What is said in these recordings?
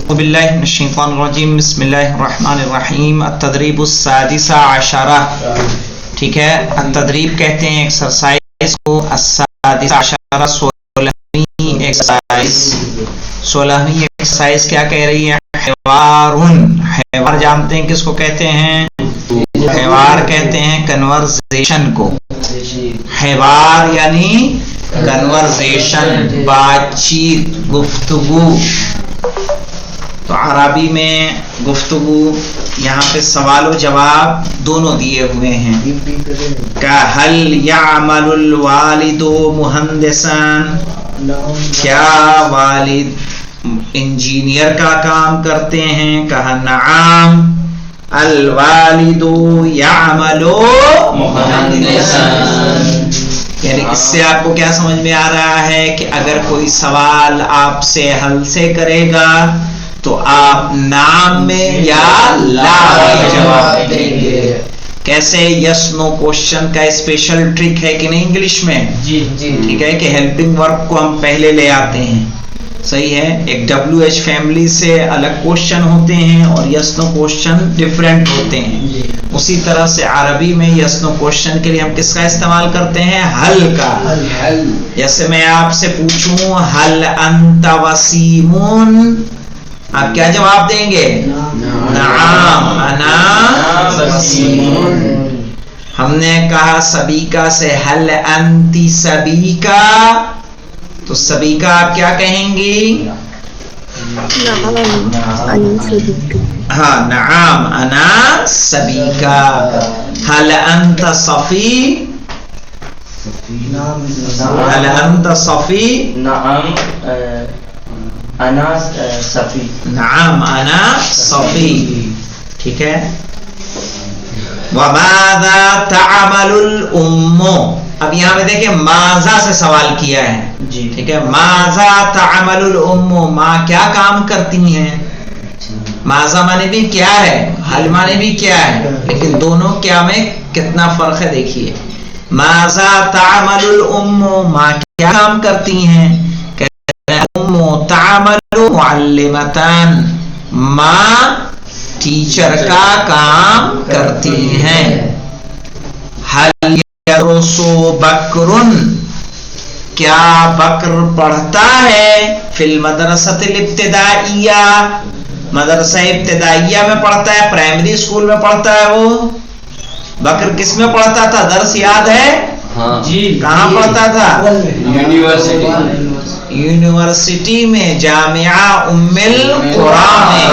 باللہ من الشیطان الرجیم بسم اللہ الرحمن الرحیم التدریب السادس عشرہ. ٹھیک ہے، التدریب کہتے ہیں ایکسرسائز کو. السادس عشرہ 16ویں ایکسرسائز. 16ویں ایکسرسائز کیا کہہ رہی ہے؟ حوارن. حوار جانتے ہیں کس کو کہتے ہیں؟ حوار کہتے ہیں کنورزیشن کو. حوار یعنی کنورزیشن، بات چیت، گفتگو. تو عربی میں گفتگو، یہاں پہ سوال و جواب دونوں دیے ہوئے ہیں. کہ هل يعمل الوالد مہندسا، کیا والد انجینئر کا کام کرتے ہیں؟ کہا نعم الوالد يعمل مہندسا. یعنی اس سے آپ کو کیا سمجھ میں آ رہا ہے کہ اگر کوئی سوال آپ سے حل سے کرے گا تو آپ نام میں یا لا میں جواب دیں گے. کیسے؟ یس نو کوشچن کا اسپیشل ٹرک ہے کہ نہیں انگلش میں؟ جی جی ٹھیک ہے، کہ ہیلپنگ ورب کو ہم پہلے لے آتے ہیں. صحیح ہے، ایک ڈبلیو ایچ فیملی سے الگ کوشچن ہوتے ہیں اور یس نو کوشچن ڈفرینٹ ہوتے ہیں. اسی طرح سے عربی میں یس نو کوشچن کے لیے ہم کس کا استعمال کرتے ہیں؟ حل کا. جیسے میں آپ سے پوچھوں حل انت وسیمون، آپ کیا جواب دیں گے؟ نعم انا وسیمون. ہم نے کہا سبیکا سے حل انتی سبیکا، تو سبیکا آپ کیا کہیں گی؟ ہاں نعم انا سبیکا. حل انت صفی، حل انت صفی؟ نعم انا صفی. نعم انا صفی. ٹھیک ہے. وماذا تعمل الام، اب یہاں پہ دیکھیں ماذا سے سوال کیا ہے. جی ٹھیک ہے، ماذا تعمل الام، ماں کیا کام کرتی ہیں. ماذا مانے بھی کیا ہے، حل مانے بھی کیا ہے، لیکن دونوں کیا میں کتنا فرق ہے دیکھیے. ماذا تعمل الام، ماں کیا کام کرتی ہیں. ام تعمل معلمتان، ماں ٹیچر کا کام کرتی ہیں. حل یدرس بکر، کیا بکر پڑھتا ہے. فی المدرسۃ الابتدائیہ، مدرسہ ابتدائیہ میں پڑھتا ہے، پرائمری اسکول میں پڑھتا ہے. وہ بکر کس میں پڑھتا تھا؟ درس یاد ہے؟ جی. کہاں پڑھتا تھا؟ یونیورسٹی. یونیورسٹی میں، جامعہ ام القریٰ میں،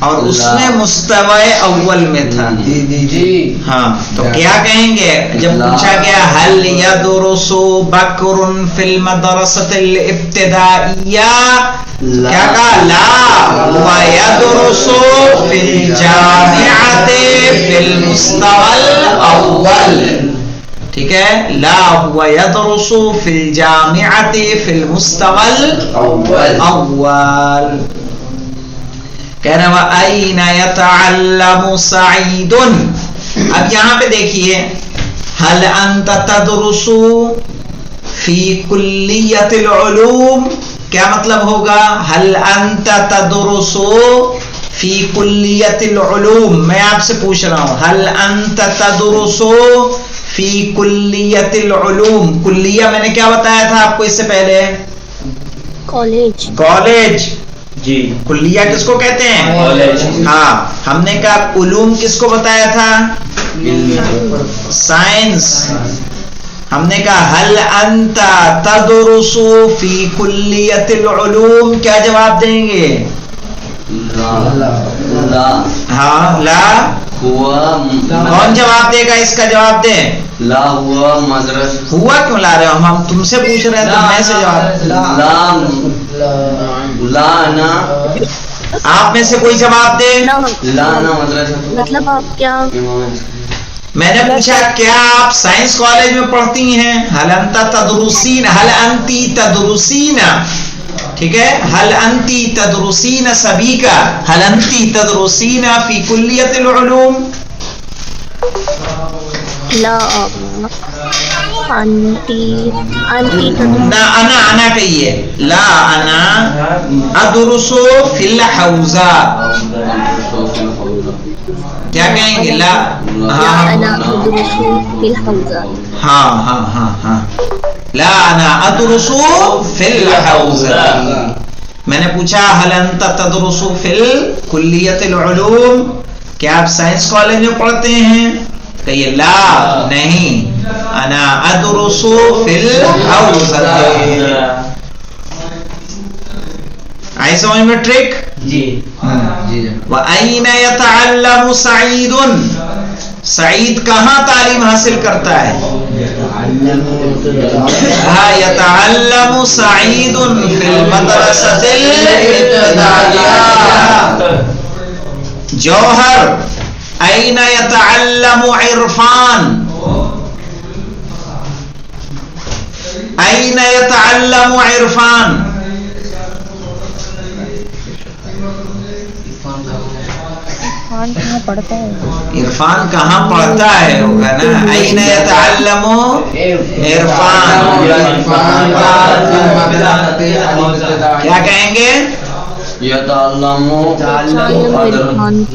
اور اس میں مستوی اول میں تھا. جی ہاں تو کیا کہیں گے جب پوچھا گیا حل یدرس بکر فی المدرسۃ الابتدائیہ؟ کیا کہا؟ لا هو یدرس فی الجامعۃ فی المستوی الاول. ٹھیک ہے، لا هو یدرس فی الجامعۃ فی المستوی الاول. کہہ رہا وَأَيْنَ يَتَعَلَّمُ سَعِيدٌ. اب یہاں پہ دیکھیے هل أنت تدرس فی کلیۃ العلوم، کیا مطلب ہوگا؟ هل أنت تدرس فی کلیۃ العلوم. میں آپ سے پوچھ رہا ہوں هل أنت تدرس فی کلیۃ العلوم. کلیہ میں نے کیا بتایا تھا آپ کو اس سے پہلے؟ کالج. کالج. جی کلیہ کس کو کہتے ہیں؟ کالج. ہاں ہم نے کہا علوم کس کو بتایا تھا؟ سائنس. ہم نے کہا حل انت تدرس فی کلیۃ العلوم، کیا جواب دیں گے؟ لا. ہاں لا. کون جواب دے گا اس کا؟ جواب دیں. لا ہوا مدرسہ. ہوا کیوں لا رہے ہو؟ ہم تم سے پوچھ رہے ہیں تو میں سے جواب. لا نا، آپ میں سے کوئی جواب دے. لا نا مدرسہ. مطلب آپ کیا؟ میں نے پوچھا کیا آپ سائنس کالج میں پڑھتی ہیں؟ حل انت تدرسین، حل انتی تدرسین. ٹھیک ہے، حل انتی تدرسین سبیکا، حل انتی تدرسین فی کلیۃ العلوم. لا آنٹی نہ انا کہیے لا انا ادرسو فی الحوزہ کیا کہیں گے لا لا انا ادرسو فی الحوزہ ہاں لا انا ادرسو فی الحوزہ میں نے پوچھا هل انت تدرس فی کلیت العلوم کیا آپ سائنس کالج میں پڑھتے ہیں کہیے لا نہیں انا ادرس فی الحوزہ آئی سمجھ میں ٹرک جی وَأَيْنَ يَتَعَلَّمُ سَعِيدٌ سعید کہاں تعلیم حاصل کرتا ہے يَتَعَلَّمُ سَعِيدٌ فِي الْمَدْرَسَةِ الْإِبْتِدَائِيَّةِ جوہر أَيْنَ يَتَعَلَّمُ عِرْفَانٌ أَيْنَ يَتَعَلَّمُ عِرْفَانٌ عرفان کہاں پڑھتا ہے عرفان کہاں پڑھتا ہے ہوگا نا این یتعلم عرفان کیا کہیں گے یتعلم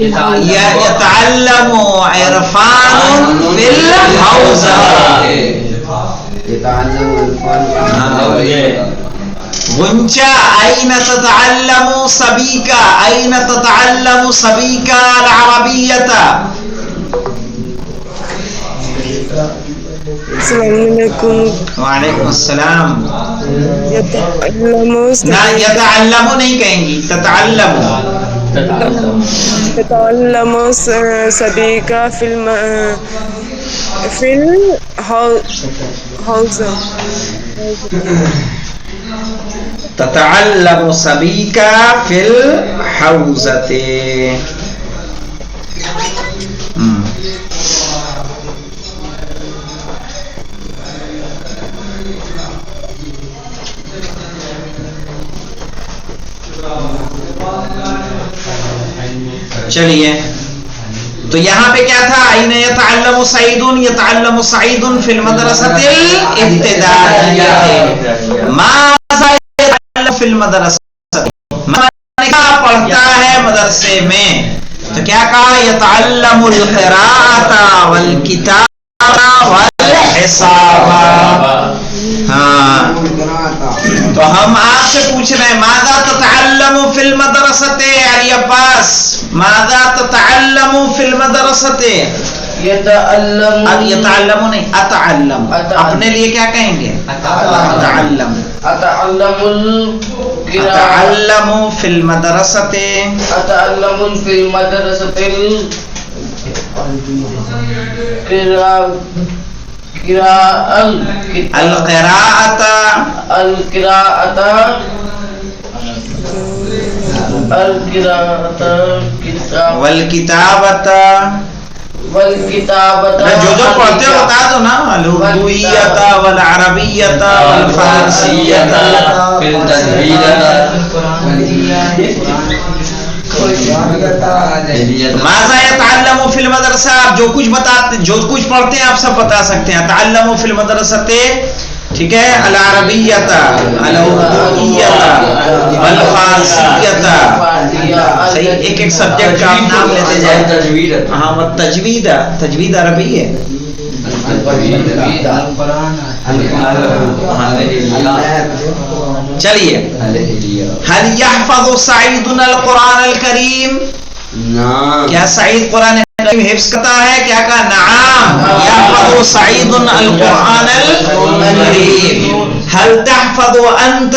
یتعلم عرفان فی الحوزہ غنچہ این تتعلم صبیکا این تتعلم صبیکا العربیت السلام علیکم وعلیکم السلام یتعلم نہ یتعلم نہیں کہیں گی تتعلم صبیکا فی الحوزہ تتعلم صبیکا فی الحوزۃ چلیے تو یہاں پہ کیا تھا این یتعلم سعید یتعلم سعید فی المدرسۃ الابتدائیہ ماذا یتعلم فی المدرسۃ کیا پڑھتا ہے مدرسے میں تو کیا کہا یتعلم القراءۃ والکتابۃ والحساب ہاں تو ہم آپ سے پوچھ رہے ہیں ماذا تتعلم فی المدرسۃ علی عباس ماذا تتعلم فی المدرسۃ یتعلم یتعلم نہیں اتعلم اپنے لیے کیا کہیں گے اتعلم اتعلم فی المدرسۃ اتعلم فی المدرسۃ القراءۃ والکتابۃ جو پڑھتے ہو بتا دو نا الاردویۃ والعربیۃ والفارسیۃ ماذا یتعلم فی المدرسہ آپ جو کچھ بتاتے جو کچھ پڑھتے ہیں آپ سب بتا سکتے ہیں تعلم فی المدرسۃ ٹھیک ہے العربیۃ الاردویۃ والفارسیۃ صحیح ایک ایک سبجیکٹ کا آپ نام لیتے جائیں ہاں تجوید تجوید عربی ہے چلیے هل يحفظ سعید القرآن الکریم کیا سعید قرآن کریم حفظ کرتا ہے کیا کہا نعم يحفظ سعید القرآن الکریم هل تحفظ انت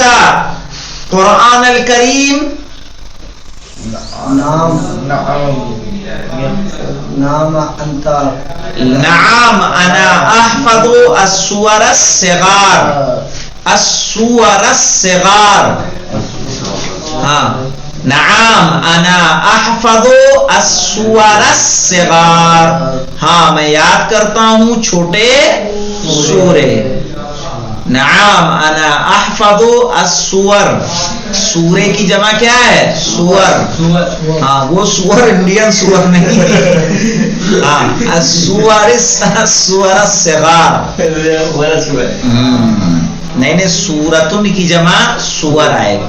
قرآن الکریم نعم انت نعم انا احفظ السور الصغار السور الصغار ہاں نعم انا احفظ السور الصغار ہاں میں یاد کرتا ہوں چھوٹے سورے نعم انا احفظ السور سورے کی جمع کیا ہے؟ سور. ہاں وہ سور انڈین سور نہیں. ہاں سور الصغار. نہیں سورتن کی جمع سور آئے گی.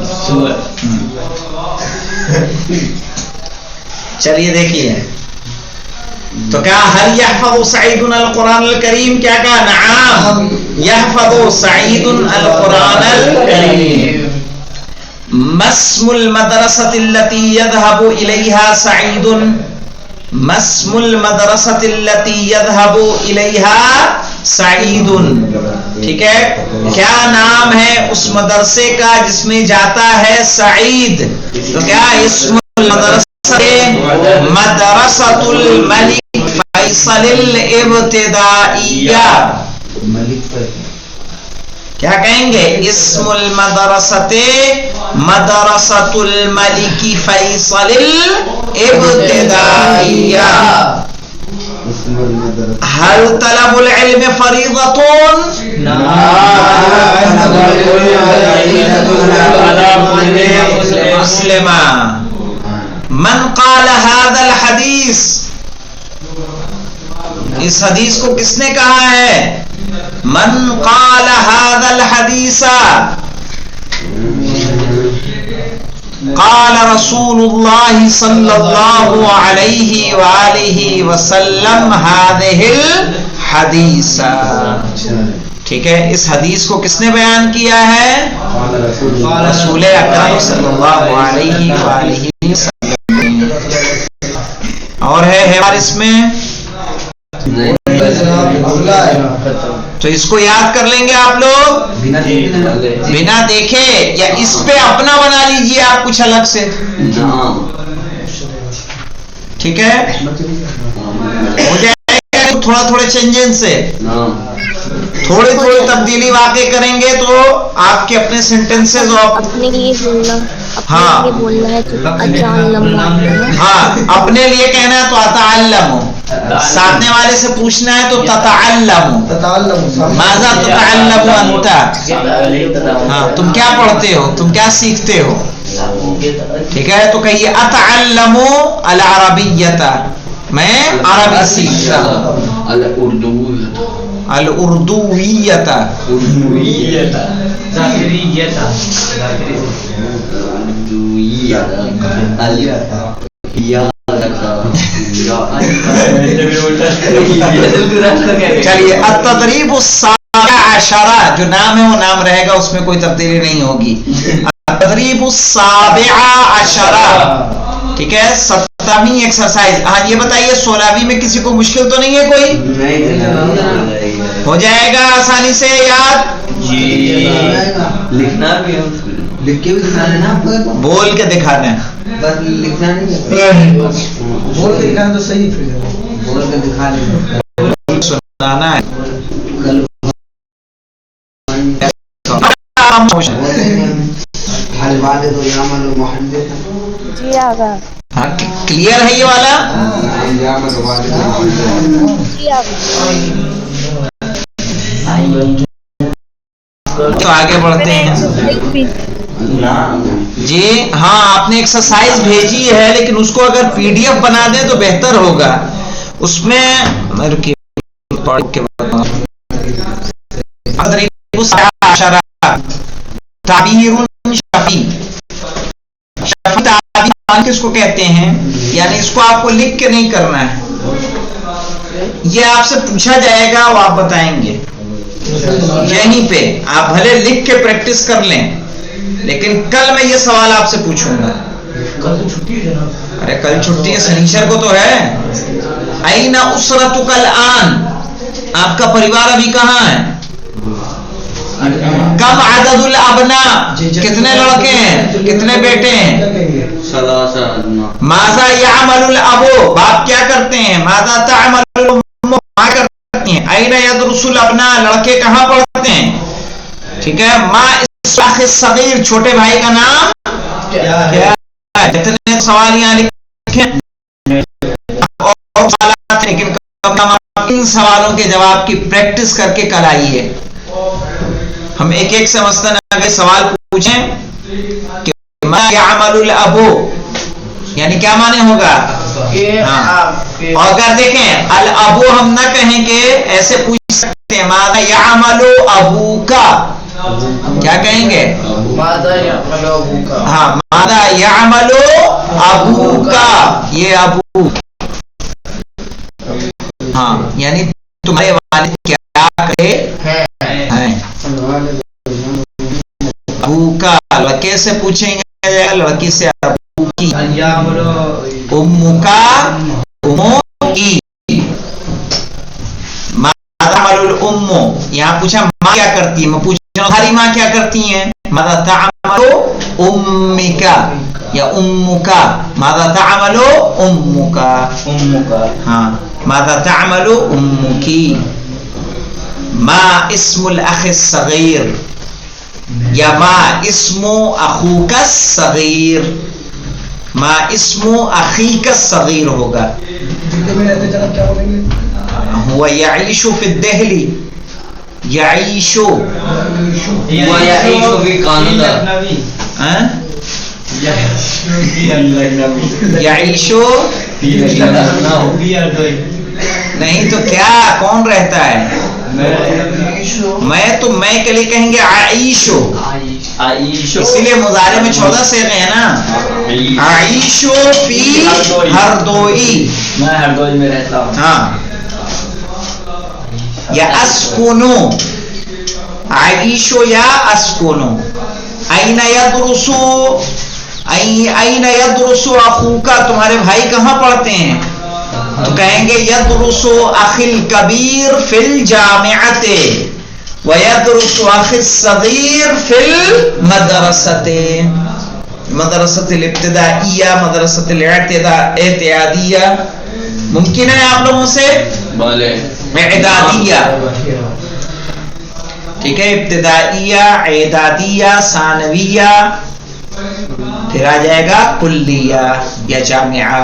چلیے دیکھیے تو کیا هل يحفظ سعید القرآن الکریم؟ کیا کہا؟ نعم يحفظ سعید القرآن الکریم. ما اسم المدرسة التي يذهب إليها سعيد؟ ما اسم المدرسة التي يذهب إليها سعيد؟ ٹھیک ہے، کیا نام ہے اس مدرسے کا جس میں جاتا ہے سعید؟ تو کیا اسم المدرسہ مدرسۃ الملک فیصل الابتدائیہ. کیا کہیں گے؟ اسم المدرسۃ مدرسۃ الملک فیصل الابتدائیہ. هل طلب العلم فریضۃ؟ مسلمہ. من قال هذا الحدیث؟ اس حدیث کو کس نے کہا ہے؟ من قال هذا الحدیث؟ قال رسول اللہ صلی اللہ علیہ وآلہ وسلم هذه الحدیث. ٹھیک ہے، اس حدیث کو کس نے بیان کیا ہے؟ رسول اکرم صلی اللہ علیہ وآلہ وسلم. اور ہے اس میں تو اس کو یاد کر لیں گے آپ لوگ بنا دیکھے، یا اس پہ اپنا بنا لیجئے آپ کچھ الگ سے. ٹھیک ہے، ہو جائے گا تھوڑا تھوڑے چینجز سے، تھوڑی تھوڑی تبدیلی واقع کریں گے تو آپ کے اپنے سینٹینسز اور اپنے لیے بولنا، ہاں اپنے لیے بولنا ہے تو اتعلم. ہاں اپنے لیے کہنا ہے تو اتعلم، ساتھنے والے سے پوچھنا ہے تو تتعلم. ماذا تتعلم انت؟ ہاں تم کیا پڑھتے ہو، تم کیا سیکھتے ہو. ٹھیک ہے، تو کہیے اتعلم العربیۃ، میں عربی سیکھتا ہوں. الاردویت، چلیے التدریب السابع عشرہ، جو نام ہے وہ نام رہے گا، اس میں کوئی تبدیلی نہیں ہوگی. التدریب السابع عشرہ. ٹھیک ہے، 17ویں ایکسرسائز. ہاں یہ بتائیے 16ویں میں کسی کو مشکل تو نہیں ہے کوئی؟ ہو جائے گا آسانی سے یاد. لکھنا بھی لکھ کے بھی دکھانا ہے نا، بول کے دکھانا ہے، بس لکھنا نہیں، بول کے دکھانا تو صحیح، بول کے دکھا لیں، سنانا ہے. جی آگا. ہاں کلیئر ہے یہ والا؟ جی آگا. تو آگے بڑھتے ہیں. جی ہاں آپ نے ایکسرسائز بھیجی ہے، لیکن اس کو اگر پی ڈی ایف بنا دیں تو بہتر ہوگا. اس میں تعبیر شفی، شفی تعبیر کس کو کہتے ہیں؟ یعنی اس کو آپ کو لکھ کے نہیں کرنا ہے، یہ آپ سے پوچھا جائے گا وہ آپ بتائیں گے. یہیں پہ آپ بھلے لکھ کے پریکٹس کر لیں، لیکن کل میں یہ سوال آپ سے پوچھوں گا. ارے کل چھٹی ہے، سنیچر کو تو ہے. این اسرتک الآن، آپ کا پریوار ابھی کہاں ہے؟ کم عدد الابناء، کتنے لڑکے ہیں، کتنے بیٹے ہیں؟ ماذا یعمل الابو، باپ کیا کرتے ہیں؟ ماذا تعمل الام، ماں کرتی ہیں. این یدرس الابناء، لڑکے کہاں پڑھتے ہیں؟ ٹھیک ہے. ما اصلاح الصغیر، چھوٹے بھائی کا نام کیا ہے؟ جتنے سوال یہاں لکھے اور سوالات، لیکن ان سوالوں کے جواب کی پریکٹس کر کے کل آئیے. ہم ایک ایک سے مثلاً اگر سوال پوچھیں کہ ما یعمل الابو یعنی کیا معنی ہوگا؟ کہ ہاں. آپ کے اور اگر دیکھیں الابو ہم نہ کہیں کہ ایسے پوچھ سکتے ہیں ماذا یعمل ابوکا، کیا کہیں گے؟ ماذا یعمل ابوکا. ہاں ماذا یعمل ابوکا، یہ ابو ہاں یعنی تمہارے والد کیا کرتے ہیں. ابوکا لڑکے سے پوچھیں گے، لڑکی سے ابو کی. امکا امو کی. ماذا تعمل الام، یہاں پوچھا ماں کیا کرتی ہے، میں پوچھ رہا ہوں ہماری ماں کیا کرتی ہیں. ماذا تعمل امکا یا امکا، ماذا تعمل امکا. ہاں ماذا تعمل امکی. ما اسم الاخ الصغیر یا ما اسم اخوک الصغیر. ما اسم اخیک الصغیر ہوگا. هو يعيش في الدهلي، يعيش ويعيش في کاناڈا. يعيش نہیں تو کیا کون رہتا ہے؟ میں تو میں کے لیے کہیں گے عائشو، اسی لیے مضارع میں 14 صیغے ہیں نا. عائشو فی ہردوئی، میں ہردوئی میں رہتا ہوں. ہاں. یا اسکونو، عائشو یا اسکونو. این یدرسو، این یدرسو اخوکا، تمہارے بھائی کہاں پڑھتے ہیں؟ تو کہیں گے یدرسو اخی الکبیر فی الجامعۃ ویدرس اخی الصغیر فی المدرسۃ. مدرسۃ الابتدائیہ، مدرسۃ الاعتیادیہ. ممکن ہے آپ لوگوں سے؟ بولے اعدادیہ، ٹھیک ہے، ابتدائیہ، اعدادیہ، ثانویہ، پھر آ جائے گا کلیہ یا جامعہ.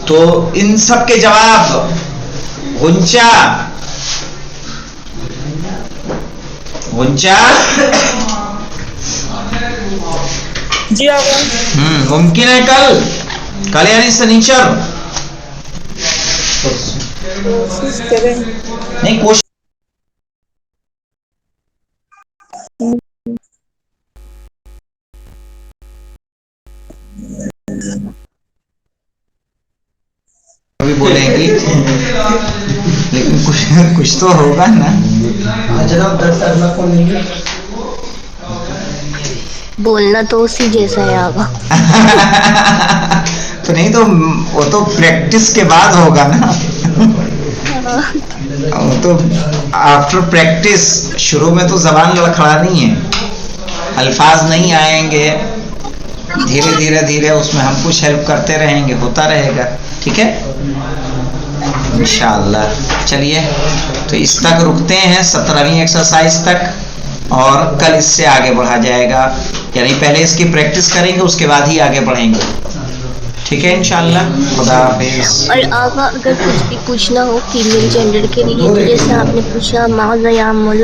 تو ان سب کے جواب غنچہ غنچہ جی آقا. ممکن ہے کل یعنی سنیچر. کوشش کریں. نہیں کوشش ابھی بولیں گی لیکن کچھ تو ہوگا نا. جناب 10 اگلا کون لیں گے؟ بولنا تو اسی جیسا ہے آقا. تو نہیں تو وہ تو پریکٹس کے بعد ہوگا نا. وہ تو آفٹر پریکٹس، شروع میں تو زبان لڑکھڑانی ہے، الفاظ نہیں آئیں گے. دھیرے دھیرے دھیرے اس میں ہم کچھ ہیلپ کرتے رہیں گے، ہوتا رہے گا. ٹھیک ہے انشاءاللہ. چلیے تو اس تک رکتے ہیں 17ویں ایکسرسائز تک، اور کل اس سے آگے بڑھا جائے گا. یعنی پہلے اس کی پریکٹس کریں گے، اس کے بعد ہی آگے بڑھیں گے. ٹھیک ہے انشاءاللہ. خدا حافظ. اور آقا اگر کچھ بھی پوچھنا ہو فیمیل جینڈر کے لیے، تو جیسے آپ نے پوچھا ماذا یعمل